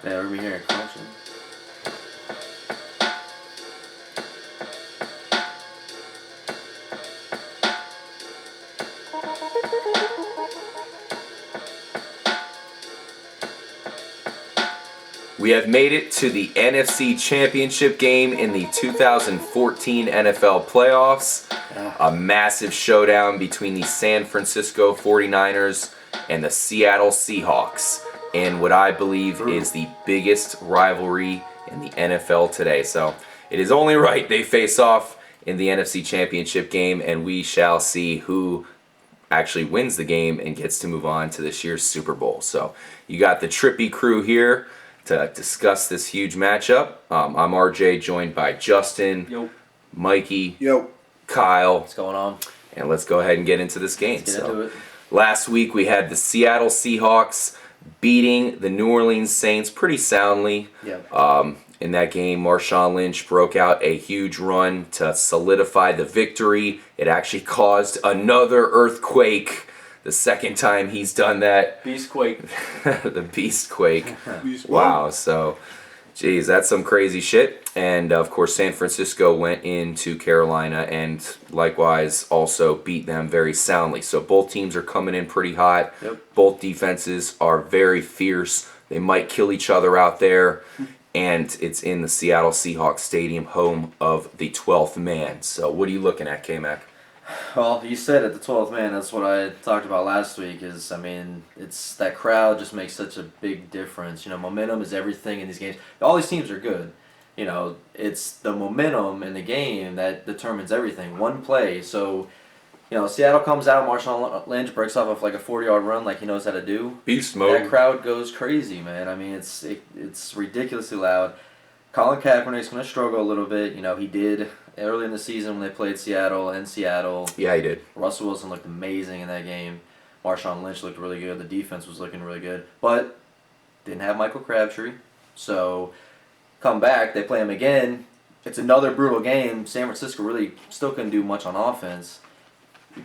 Yeah, we're here. Function. We have made it to the NFC Championship game in the 2014 NFL playoffs. A massive showdown between the San Francisco 49ers and the Seattle Seahawks in what I believe is the biggest rivalry in the NFL today. So it is only right they face off in the NFC Championship game, and we shall see who actually wins the game and gets to move on to this year's Super Bowl. So you got the Trippy crew here to discuss this huge matchup. I'm RJ, joined by Justin, Yo. Mikey, Yo. Kyle, What's going on? and let's go ahead and get into this game. Let's get into it. Last week we had the Seattle Seahawks beating the New Orleans Saints pretty soundly. Yeah. In that game, Marshawn Lynch broke out a huge run to solidify the victory. It actually caused another earthquake. The second time he's done that. Beastquake. The Beastquake. Wow. So, geez, that's some crazy shit. And, of course, San Francisco went into Carolina and likewise also beat them very soundly. So both teams are coming in pretty hot. Yep. Both defenses are very fierce. They might kill each other out there. And it's in the Seattle Seahawks Stadium, home of the 12th man. So what are you looking at, K-Mac? Well, you said it, the 12th man. That's what I talked about last week. It's that crowd just makes such a big difference. Momentum is everything in these games. All these teams are good. It's the momentum in the game that determines everything. One play. So, Seattle comes out, Marshawn Lynch breaks off like a 40-yard run like he knows how to do. Beast mode. That crowd goes crazy, man. It's ridiculously loud. Colin Kaepernick's going to struggle a little bit. He did early in the season when they played Seattle in Seattle. Yeah, he did. Russell Wilson looked amazing in that game. Marshawn Lynch looked really good. The defense was looking really good. But didn't have Michael Crabtree. So come back, they play him again. It's another brutal game. San Francisco really still couldn't do much on offense.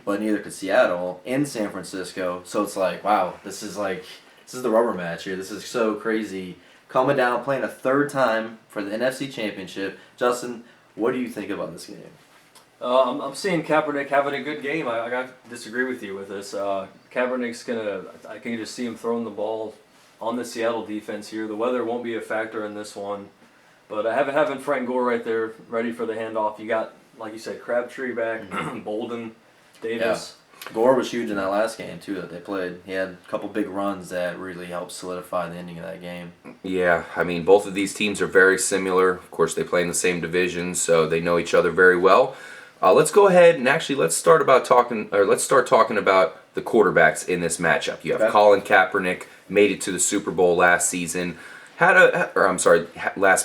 But neither could Seattle in San Francisco. So it's like, wow, this is the rubber match here. This is so crazy. Coming down, playing a third time for the NFC Championship. Justin, what do you think about this game? I'm seeing Kaepernick having a good game. I got to disagree with you with this. Kaepernick's I can just see him throwing the ball on the Seattle defense here. The weather won't be a factor in this one. But having Frank Gore right there ready for the handoff. You got, like you said, Crabtree back, Bolden, Davis. Yeah. Gore was huge in that last game, too, that they played. He had a couple big runs that really helped solidify the ending of that game. Yeah, both of these teams are very similar. Of course, they play in the same division, so they know each other very well. Let's go ahead and actually let's start talking about the quarterbacks in this matchup. You have Colin Kaepernick, made it to the Super Bowl last season. Last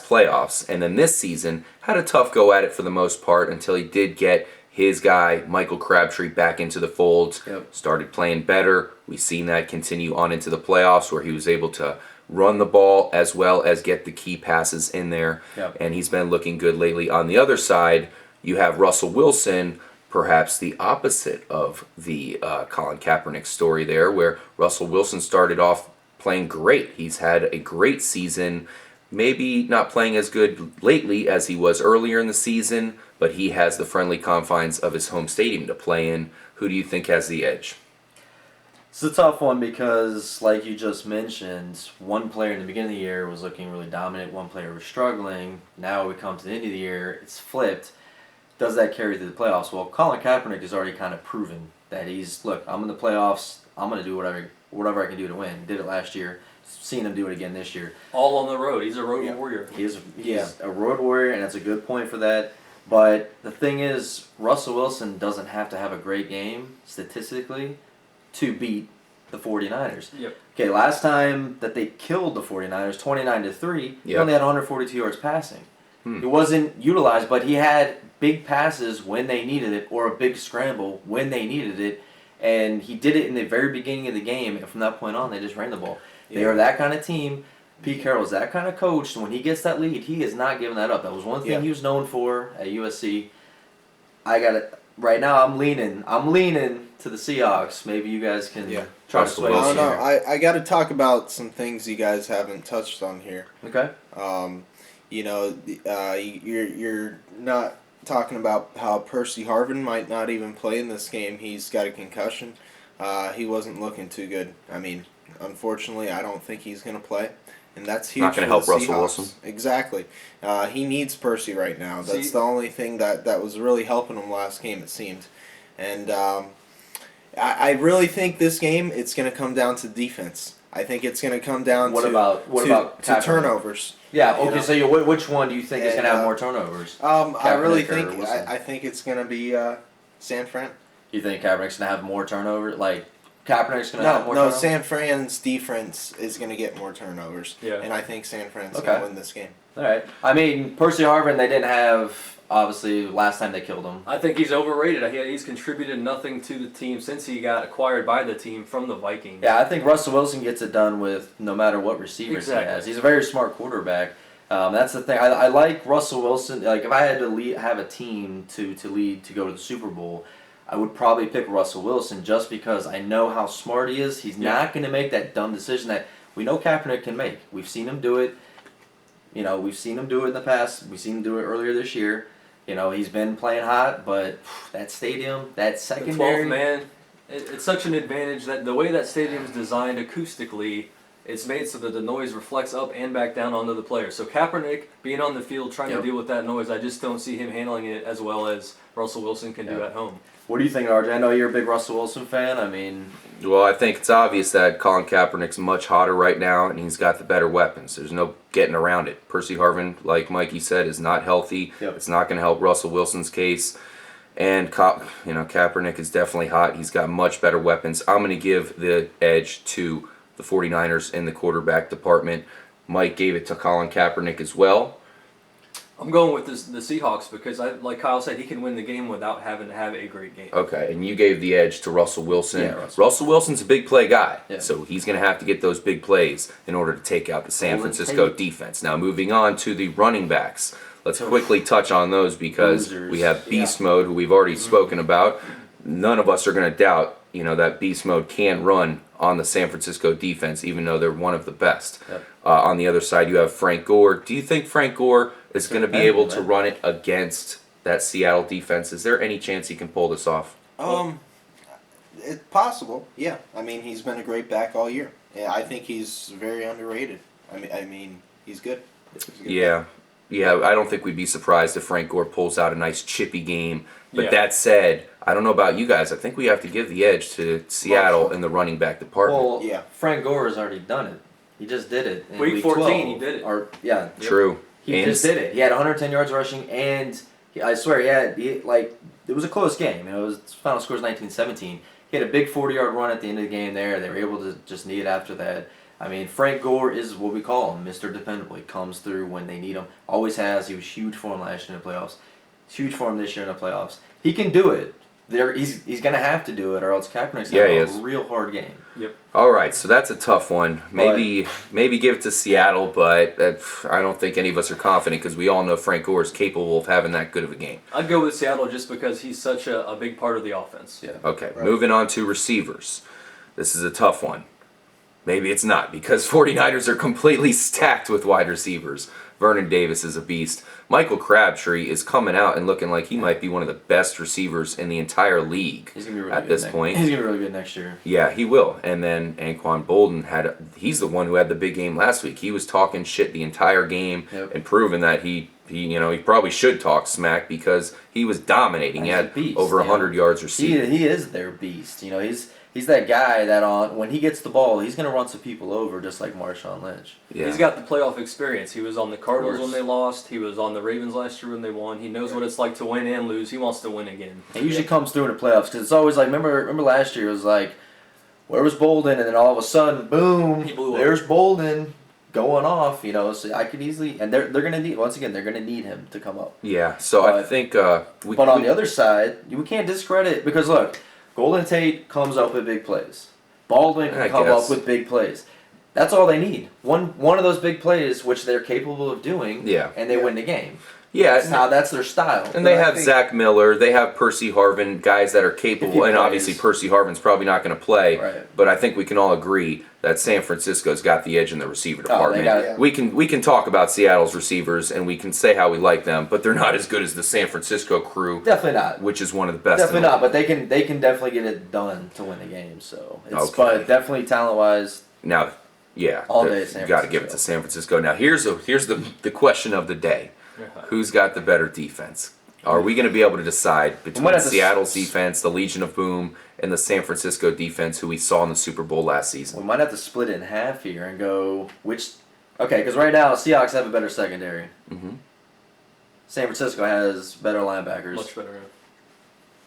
playoffs, and then this season had a tough go at it for the most part until he did get his guy, Michael Crabtree, back into the fold, started playing better. We've seen that continue on into the playoffs where he was able to run the ball as well as get the key passes in there, and he's been looking good lately. On the other side, you have Russell Wilson, perhaps the opposite of the Colin Kaepernick story there, where Russell Wilson started off playing great. He's had a great season, maybe not playing as good lately as he was earlier in the season, but he has the friendly confines of his home stadium to play in. Who do you think has the edge? It's a tough one because, like you just mentioned, one player in the beginning of the year was looking really dominant, one player was struggling. Now we come to the end of the year, it's flipped. Does that carry through the playoffs? Well, Colin Kaepernick has already kind of proven that I'm in the playoffs, I'm going to do whatever I can do to win. He did it last year. Seen him do it again this year. All on the road. He's a road warrior. He's a road warrior, and that's a good point for that. But the thing is, Russell Wilson doesn't have to have a great game, statistically, to beat the 49ers. Yep. Okay, last time that they killed the 49ers, 29-3, he only had 142 yards passing. He wasn't utilized, but he had big passes when they needed it, or a big scramble when they needed it, and he did it in the very beginning of the game, and from that point on, they just ran the ball. They are that kind of team. Pete Carroll's that kind of coach, and when he gets that lead, he is not giving that up. That was one thing he was known for at USC. I got it right now. I'm leaning to the Seahawks. Maybe you guys can try to Russell sway Wilson. us No, here. I got to talk about some things you guys haven't touched on here. Okay. You're not talking about how Percy Harvin might not even play in this game. He's got a concussion. He wasn't looking too good. I mean, unfortunately, I don't think he's going to play. And that's huge. Not gonna for help the Russell Seahawks. Wilson. Exactly. He needs Percy right now. That's See- the only thing that was really helping him last game, it seemed. And I really think this game, it's going to come down to defense. I think it's going to come down What to about Kaepernick? turnovers. Yeah. You Okay. know? So which one do you think is And, going to have more turnovers? I really Kaepernick or think Wilson? I think it's going to be San Fran. You think Kaepernick's going to have more turnovers? Like Kaepernick's going to have more No, turnovers? San Fran's defense is going to get more turnovers. Yeah. And I think San Fran's Okay. going to win this game. All right. I mean, Percy Harvin, they didn't have, obviously, last time they killed him. I think he's overrated. He's contributed nothing to the team since he got acquired by the team from the Vikings. Yeah, I think Russell Wilson gets it done with no matter what receivers Exactly. he has. He's a very smart quarterback. That's the thing. I like Russell Wilson. Like, if I had to have a team to lead to go to the Super Bowl, I would probably pick Russell Wilson just because I know how smart he is. He's not going to make that dumb decision that we know Kaepernick can make. We've seen him do it. We've seen him do it in the past. We've seen him do it earlier this year. He's been playing hot, but that stadium, that The secondary. 12th man, it's such an advantage that the way that stadium's designed acoustically, it's made so that the noise reflects up and back down onto the players. So Kaepernick being on the field trying Yep. to deal with that noise, I just don't see him handling it as well as Russell Wilson can do Yep. at home. What do you think, RJ? I know you're a big Russell Wilson fan. I mean, Well, I think it's obvious that Colin Kaepernick's much hotter right now, and he's got the better weapons. There's no getting around it. Percy Harvin, like Mikey said, is not healthy. Yep. It's not going to help Russell Wilson's case. And Kaepernick is definitely hot. He's got much better weapons. I'm going to give the edge to the 49ers in the quarterback department. Mike gave it to Colin Kaepernick as well. I'm going with the Seahawks because, like Kyle said, he can win the game without having to have a great game. Okay, and you gave the edge to Russell Wilson. Yeah, Russell. Wilson's a big play guy, Yeah. so he's going to have to get those big plays in order to take out the San Golden Francisco Tate. defense. Now, moving on to the running backs. Let's quickly touch on those because Losers. we have Beast Mode, who we've already spoken about. None of us are going to doubt, that Beast Mode can run on the San Francisco defense, even though they're one of the best. Yep. On the other side, you have Frank Gore. Do you think Frank Gore is going to be able to man. run it against that Seattle defense? Is there any chance he can pull this off? It's possible. Yeah. I mean, he's been a great back all year. Yeah, I think he's very underrated. I mean, he's good. He's a good Yeah. Yeah, I don't think we'd be surprised if Frank Gore pulls out a nice chippy game. But Yeah. that said, I don't know about you guys. I think we have to give the edge to Seattle in the running back department. well, Yeah. Frank Gore has already done it. He just did it. In Week 14, 12. he did it. Or yeah, True. he And just did it. He had 110 yards rushing, and I swear, it was a close game. It was final score was 19-17. He had a big 40-yard run at the end of the game. There, they were able to just knee it after that. I mean, Frank Gore is what we call him, Mr. Dependable. He comes through when they need him. Always has. He was huge for him last year in the playoffs. Huge for him this year in the playoffs. He can do it. He's gonna have to do it, or else Kaepernick's Yeah, gonna he have is. a real hard game. All right, so that's a tough one. Maybe give it to Seattle, but I don't think any of us are confident because we all know Frank Gore is capable of having that good of a game. I'd go with Seattle just because he's such a big part of the offense. Yeah. Okay, Right. moving on to receivers. This is a tough one. Maybe it's not because 49ers are completely stacked with wide receivers. Vernon Davis is a beast. Michael Crabtree is coming out and looking like he might be one of the best receivers in the entire league He's gonna be really at good this next- point. He's gonna be really good next year. Yeah, he will. And then Anquan Bolden he's the one who had the big game last week. He was talking shit the entire game Yep. and proving that he probably should talk smack because he was dominating. He He's had a beast, over yeah. 100 yards receiving. He is their beast. He's that guy that when he gets the ball, he's gonna run some people over just like Marshawn Lynch. Yeah. He's got the playoff experience. He was on the Cardinals course. when they lost. He was on the Ravens last year when they won. He knows what it's like to win and lose. He wants to win again. He usually comes through in the playoffs because it's always like remember last year it was like where was Bolden and then all of a sudden boom He blew up. there's Bolden going off. So I could easily and they're gonna need they're gonna need him to come up. Yeah, so I But- think But on the other side, we can't discredit because look, Golden Tate comes up with big plays. Baldwin can I come guess. up with big plays. That's all they need. One of those big plays, which they're capable of doing, Yeah. and they win the game. Yeah, That's their style. and they But I have think- Zach Miller, they have Percy Harvin, guys that are capable, and plays. obviously Percy Harvin's probably not going to play. Right. But I think we can all agree that San Francisco's got the edge in the receiver they department. got it. We can talk about Seattle's receivers and we can say how we like them, but they're not as good as the San Francisco crew, Definitely not. which is one of the best. Definitely in the not. But they can definitely get it done to win the game. So, Okay. but definitely talent wise, Now, yeah, All day San you got to give it to San Francisco. Now, here's the question of the day: who's got the better defense? Are we going to be able to decide between have to Seattle's defense, the Legion of Boom, and the San Francisco defense, who we saw in the Super Bowl last season? we might have to split it in half here and go which. Okay, because right now Seahawks have a better secondary. Mhm. San Francisco has better linebackers. Much better.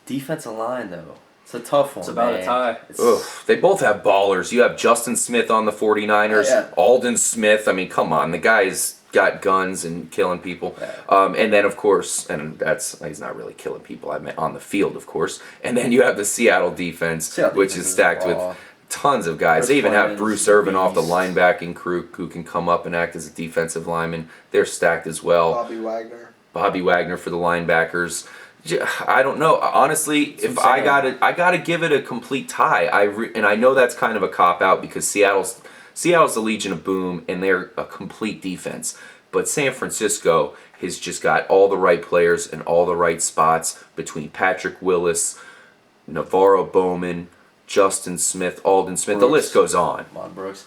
Defensive line though, it's a tough one. It's about man. a tie. It's- Ugh, they both have ballers. You have Justin Smith on the 49ers, Yeah. Alden Smith. I mean, come on, the guy's got guns and killing people. Yeah. And then, of course, and he's not really killing people. I meant on the field, of course. And then you have the Seattle defense, Seattle which defense is is stacked with raw. tons of guys. Chris They even have Clemens, Bruce Irvin off the Beast. linebacking crew who can come up and act as a defensive lineman. They're stacked as well. Bobby Wagner for the linebackers. I don't know. Honestly, That's if what I'm I saying. gotta give it a complete tie. And I know that's kind of a cop out because Seattle's the Legion of Boom and they're a complete defense. But San Francisco has just got all the right players in all the right spots between Patrick Willis, Navarro Bowman, Justin Smith, Alden Smith. The Brooks. list goes on. Come on, Brooks.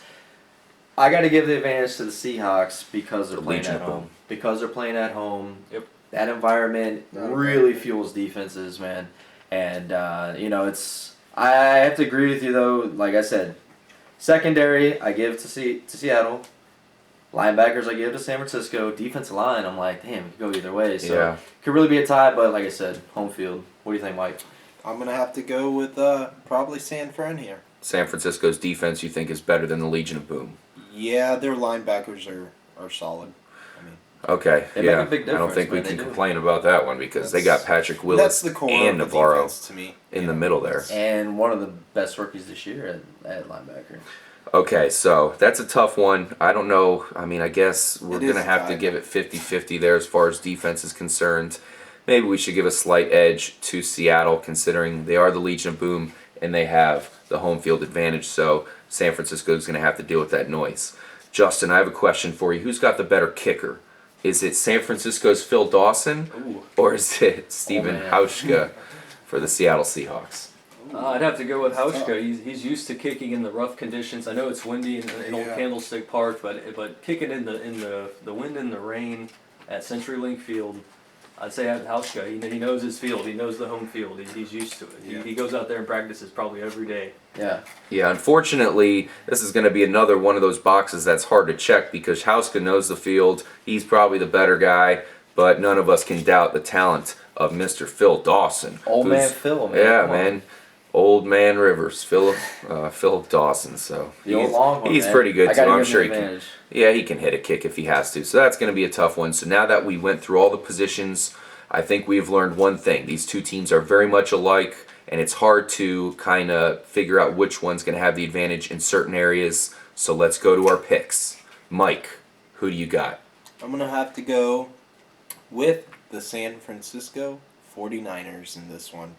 I got to give the advantage to the Seahawks because they're The playing Legion at of home. Boom. Because they're playing at home. Yep. That environment Not a really bad fuels defenses, man. And it's. I have to agree with you though. Like I said, secondary I give to Seattle. Linebackers I give to San Francisco. Defensive line I'm like, damn, it could go either way. So Yeah. it could really be a tie. But like I said, home field. What do you think, Mike? I'm gonna have to go with probably San Fran here. San Francisco's defense you think is better than the Legion of Boom? Yeah, their linebackers are solid. I mean, Okay, They make yeah. a big I don't difference, think we man, they can do. complain about that one because they got Patrick that's Willis the core and of the Navarro defense to me. in Yeah. the middle there. And one of the best rookies this year at linebacker. Okay, so that's a tough one. I don't know. I mean, I guess we're It going is to a have to tie. give it 50-50 there as far as defense is concerned. Maybe we should give a slight edge to Seattle considering they are the Legion of Boom and they have the home field advantage. So San Francisco is going to have to deal with that noise. Justin, I have a question for you. Who's got the better kicker? Is it San Francisco's Phil Dawson Ooh. or is it Steven man. Hauschka for the Seattle Seahawks? I'd have to go with Hauschka. He's used to kicking in the rough conditions. I know it's windy in Old Yeah. Candlestick Park, but kicking in the wind and the rain at CenturyLink Field, I'd say Hauschka. He knows his field. He knows the home field. He's used to it. Yeah. He goes out there and practices probably every day. Yeah. Yeah, unfortunately, this is going to be another one of those boxes that's hard to check because Hauska knows the field. He's probably the better guy, but none of us can doubt the talent of Mr. Phil Dawson. Old man who's- Phil, man. Yeah, Come on. man. Old man Rivers, Philip Dawson. So The old longhorn, he's man. pretty good I too. gotta I'm give him sure the he can. advantage. Yeah, he can hit a kick if he has to. So that's going to be a tough one. So now that we went through all the positions, I think we've learned one thing. These two teams are very much alike, and it's hard to kind of figure out which one's going to have the advantage in certain areas. So let's go to our picks. Mike, who do you got? I'm gonna have to go with the San Francisco 49ers in this one.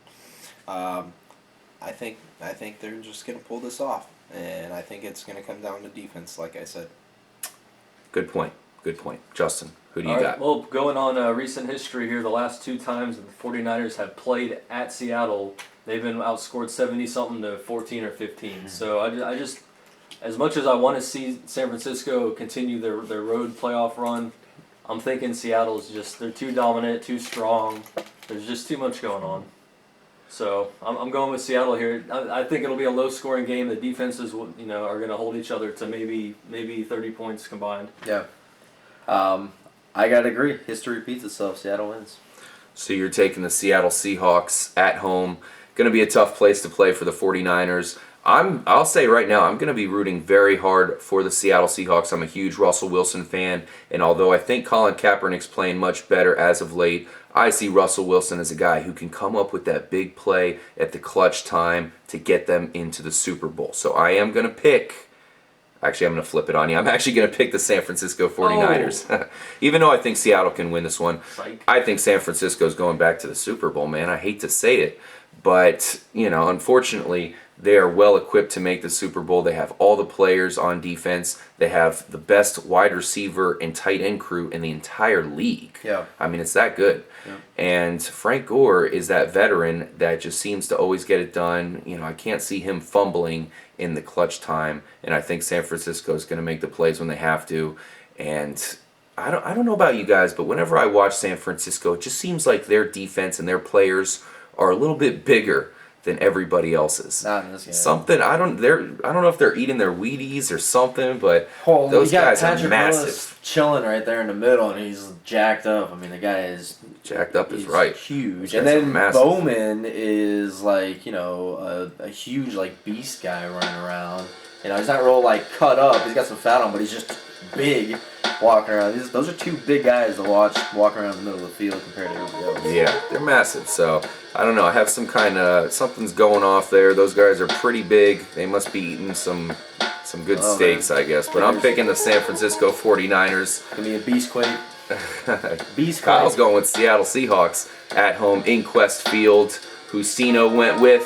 I think they're just gonna pull this off, and I think it's gonna come down to defense, like I said. Good point. Good point. Justin, who do you All got? right, well, going on recent history here, the last two times that the 49ers have played at Seattle, they've been outscored 70-something to 14 or 15. So I just, as much as I want to see San Francisco continue their road playoff run, I'm thinking Seattle's just, they're too dominant, too strong. There's just too much going on. So I'm going with Seattle here. I think it'll be a low-scoring game. The defenses, are going to hold each other to maybe 30 points combined. Yeah. I gotta agree. History repeats itself. Seattle wins. So you're taking the Seattle Seahawks at home. Going to be a tough place to play for the 49ers. I'll say right now, I'm going to be rooting very hard for the Seattle Seahawks. I'm a huge Russell Wilson fan, and although I think Colin Kaepernick's playing much better as of late, I see Russell Wilson as a guy who can come up with that big play at the clutch time to get them into the Super Bowl. So I am going to pick Actually, I'm going to flip it on you. I'm actually going to pick the San Francisco 49ers. Even though I think Seattle can win this one. Psych. I think San Francisco's going back to the Super Bowl, man. I hate to say it. But, unfortunately, they are well equipped to make the Super Bowl. They have all the players on defense. They have the best wide receiver and tight end crew in the entire league. Yeah. I mean, it's that good. Yeah. And Frank Gore is that veteran that just seems to always get it done. I can't see him fumbling in the clutch time. And I think San Francisco is going to make the plays when they have to. And I don't know about you guys, but whenever I watch San Francisco, it just seems like their defense and their players are a little bit bigger than everybody else's. Not in this game. Something I don't know if they're eating their Wheaties or something, but Oh, those you got guys are Patrick massive. Willis chilling right there in the middle, and he's jacked up. I mean, the guy is Jacked up is he's right. huge. Those And guys are then massive. Bowman is like a huge like beast guy running around. He's not real like cut up. He's got some fat on, but he's just big walking around. Those are two big guys to watch walking around the middle of the field compared to everybody else. Yeah, they're massive. So I don't know. I have something's going off there. Those guys are pretty big. They must be eating some good Oh, steaks, man. I guess. But I'm picking the San Francisco 49ers. Gonna be a beast quake. Beast Kyle's quake. going with Seattle Seahawks at home in Quest Field. Husino went with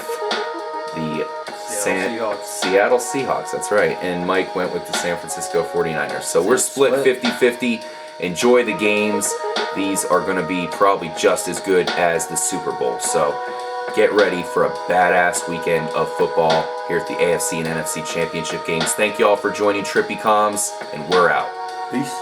the Seattle Seahawks, that's right. And Mike went with the San Francisco 49ers. So we're split 50-50. Enjoy the games. These are going to be probably just as good as the Super Bowl. So get ready for a badass weekend of football here at the AFC and NFC Championship games. Thank you all for joining Trippy Comms, and we're out. Peace.